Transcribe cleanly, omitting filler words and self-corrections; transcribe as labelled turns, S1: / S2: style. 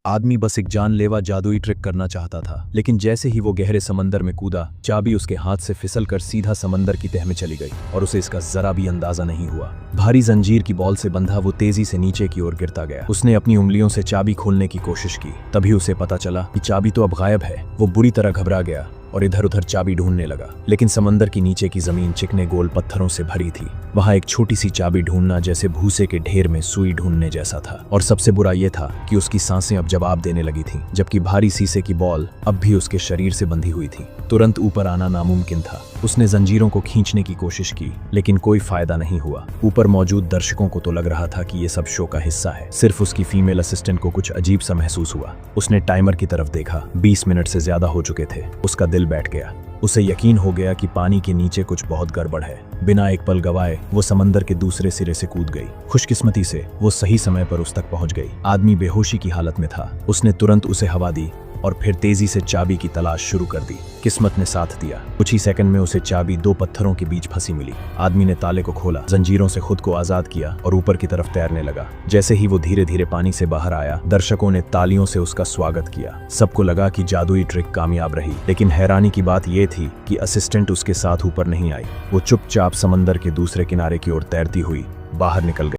S1: आदमी बस एक जानलेवा जादुई ट्रिक करना चाहता था, लेकिन जैसे ही वो गहरे समंदर में कूदा, चाबी उसके हाथ से फिसलकर सीधा समंदर की तह में चली गई और उसे इसका जरा भी अंदाजा नहीं हुआ। भारी जंजीर की बॉल से बंधा वो तेजी से नीचे की ओर गिरता गया। उसने अपनी उंगलियों से चाबी खोलने की कोशिश की, तभी उसे पता चला कि चाबी तो अब गायब है। वो बुरी तरह घबरा गया और इधर उधर चाबी ढूंढने लगा, लेकिन समंदर की नीचे की जमीन चिकने गोल पत्थरों से भरी थी। वहां एक छोटी सी चाबी ढूंढना जैसे भूसे के ढेर में सुई ढूंढने जैसा था। और सबसे बुरा यह था कि उसकी सांसें अब जवाब देने लगी थीं, जबकि भारी शीशे की बॉल अब भी उसके शरीर से बंधी हुई थी। तुरंत ऊपर आना नामुमकिन था। उसने जंजीरों को खींचने की कोशिश की, लेकिन कोई फायदा नहीं हुआ। ऊपर मौजूद दर्शकों को तो लग रहा था कि ये सब शो का हिस्सा है। सिर्फ उसकी फीमेल असिस्टेंट को कुछ अजीब सा महसूस हुआ। उसने टाइमर की तरफ देखा। 20 मिनट से ज्यादा हो चुके थे। उसका दिल बैठ गया। उसे यकीन हो गया कि पानी के नीचे कुछ बहुत गड़बड़ है। बिना एक पल गवाए वो समंदर के दूसरे सिरे से कूद गई। खुशकिस्मती से वो सही समय पर उस तक पहुंच गई। आदमी बेहोशी की हालत में था। उसने तुरंत उसे हवा दी और फिर तेजी से चाबी की तलाश शुरू कर दी। किस्मत ने साथ दिया। कुछ ही सेकंड में उसे चाबी 2 पत्थरों के बीच फंसी मिली। आदमी ने ताले को खोला, जंजीरों से खुद को आजाद किया और ऊपर की तरफ तैरने लगा। जैसे ही वो धीरे धीरे पानी से बाहर आया, दर्शकों ने तालियों से उसका स्वागत किया। सबको लगा कि जादुई ट्रिक कामयाब रही, लेकिन हैरानी की बात यह थी कि असिस्टेंट उसके साथ ऊपर नहीं आई। वो चुपचाप समंदर के दूसरे किनारे की ओर तैरती हुई बाहर निकल गई।